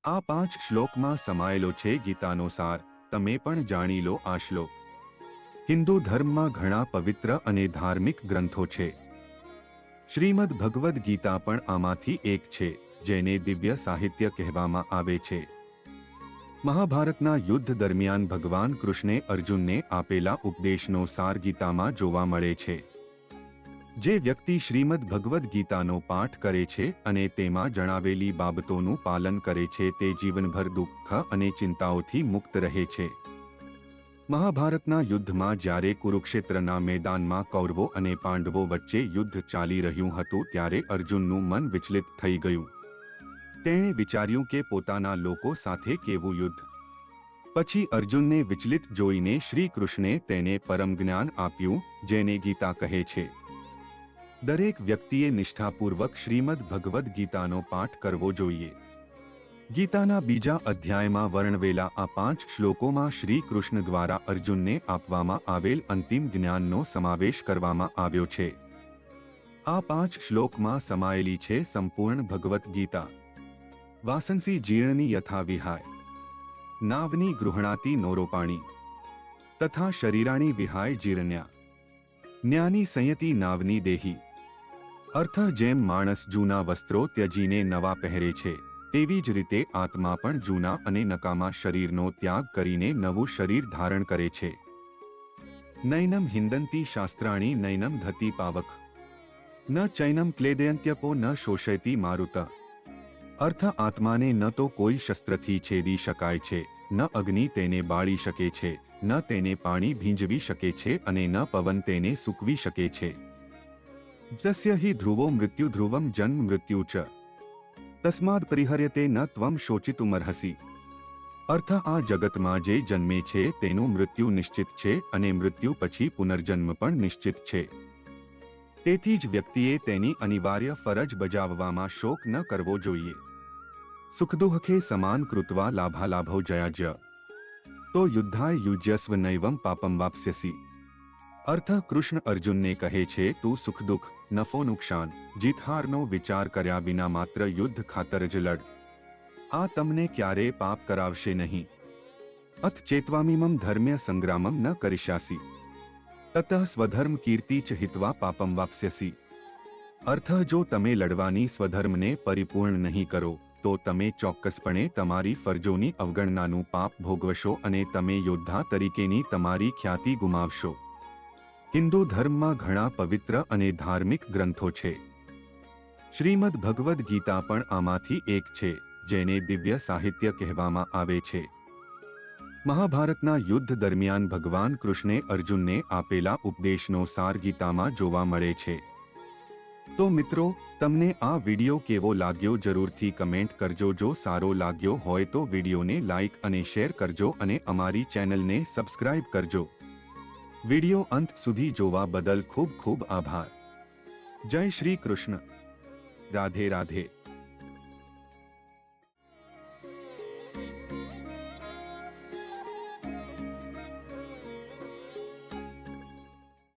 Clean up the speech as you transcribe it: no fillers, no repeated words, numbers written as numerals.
આ 5 શ્લોકમાં સમાયેલો છે ગીતાનો સાર. તમે પણ જાણી લો આ શ્લોક. હિન્દુ ધર્મમાં ઘણા પવિત્ર અને ધાર્મિક ગ્રંથો છે. શ્રીમદ ભગવદ્ ગીતા પણ આમાંથી એક છે, જેને દિવ્ય સાહિત્ય કહેવામાં આવે છે. મહાભારતના યુદ્ધ દરમિયાન ભગવાન કૃષ્ણે અર્જુનને આપેલા ઉપદેશનો સાર ગીતામાં જોવા મળે છે. જે વ્યક્તિ શ્રીમદ ભગવદ્ ગીતાનો પાઠ કરે છે અને તેમાં જણાવેલી બાબતોનું પાલન કરે છે તે જીવનભર દુઃખ અને ચિંતાઓથી મુક્ત રહે છે. મહાભારતના યુદ્ધમાં જ્યારે કુરુક્ષેત્રના મેદાનમાં કૌરવો અને પાંડવો વચ્ચે યુદ્ધ ચાલી રહ્યું હતું ત્યારે અર્જુનનું મન વિચલિત થઈ ગયું. તેણે વિચાર્યું કે પોતાના લોકો સાથે કેવું યુદ્ધ. પછી અર્જુનને વિચલિત જોઈને શ્રી કૃષ્ણે તેને પરમ જ્ઞાન આપ્યું, જેને ગીતા કહે છે. દરેક વ્યક્તિએ નિષ્ઠાપૂર્વક શ્રીમદ ભગવદ્ ગીતાનો પાઠ કરવો જોઈએ. ગીતાના બીજા અધ્યાયમાં વર્ણવેલા આ 5 શ્લોકોમાં શ્રી કૃષ્ણ દ્વારા અર્જુનને આપવામાં આવેલ અંતિમ જ્ઞાનનો સમાવેશ કરવામાં આવ્યો છે. આ 5 શ્લોકમાં સમાયેલી છે સંપૂર્ણ ભગવદ્ ગીતા. વાસંસી જીર્ણની યથા વિહાય, નાવની ગૃહણાતી નોરોપાણી, તથા શરીરાણી વિહાય જીર્ણ્યા, જ્ઞાની સંયતિ નાવની દેહી. અર્થ, જેમ માણસ જૂના વસ્ત્રો ત્યજીને નવા પહેરે છે, તેવી જ રીતે આત્મા પણ જૂના અને નકામા શરીરનો ત્યાગ કરીને નવું શરીર ધારણ કરે છે. નૈનમ હિંદંતી શાસ્ત્રાણી નૈનમ ધતી પાવક, ન ચૈનમ ક્લેદયંત્યપો ન શોષયતી મારુત. અર્થ, આત્માને ન તો કોઈ શસ્ત્રથી છેદી શકાય છે, ન અગ્નિ તેને બાળી શકે છે, ન તેને પાણી ભીંજવી શકે છે અને ન પવન તેને સૂકવી શકે છે. જસ્ય હિ ધ્રુવો મૃત્યુ ધ્રુવમ જન્મ મૃત્યુ ચ તસ્માદ પરિહર્યતે ન ત્વમ શોચિતુમર્હસી. અર્થ, આ જગતમાં જે જન્મે છે તેનું મૃત્યુ નિશ્ચિત છે અને મૃત્યુ પછી પુનર્જન્મ પણ નિશ્ચિત છે. તેથી જ વ્યક્તિએ તેની અનિવાર્ય ફરજ બજાવવામાં શોક ન કરવો જોઈએ. સુખદુઃખે સમાન કૃત્વા લાભાલાભો જયાજ્ય તો યુદ્ધાય યુજ્યસ્વ નૈવમ પાપમ વાપ્સ્યસી. અર્થ, કૃષ્ણ અર્જુનને કહે છે, તું સુખ દુઃખ, નફો નુકસાન, જીતહારનો વિચાર કર્યા વિના માત્ર યુદ્ધ ખાતર જ લડ. આ તમને ક્યારેય પાપ કરાવશે નહીં. અથ ચેત્વામીમમ ધર્મ્ય સંગ્રામમ ન કરિષ્યાસી, તતઃ સ્વધર્મ કીર્તિ ચ હિત્વા પાપમ વાપ્સ્યસી. અર્થ, જો તમે લડવાની સ્વધર્મને પરિપૂર્ણ નહીં કરો તો તમે ચોક્કસપણે તમારી ફરજોની અવગણનાનું પાપ ભોગવશો અને તમે યોદ્ધા તરીકેની તમારી ખ્યાતિ ગુમાવશો. હિન્દુ ધર્મમાં ઘણા પવિત્ર અને ધાર્મિક ગ્રંથો છે. શ્રીમદ ભગવદ્ ગીતા પણ આમાંથી એક છે, જેને દિવ્ય સાહિત્ય કહેવામાં આવે છે. મહાભારતના યુદ્ધ દરમિયાન ભગવાન કૃષ્ણે અર્જુનને આપેલા ઉપદેશનો સાર ગીતામાં જોવા મળે છે. તો મિત્રો, તમને આ વિડિયો કેવો લાગ્યો જરૂરથી કમેન્ટ કરજો. જો સારો લાગ્યો હોય તો વિડિયોને લાઇક અને શેર કરજો અને અમારી ચેનલને સબસ્ક્રાઇબ કરજો. વિડિયો અંત સુધી જોવા બદલ ખૂબ ખૂબ આભાર. જય શ્રી કૃષ્ણ. રાધે રાધે.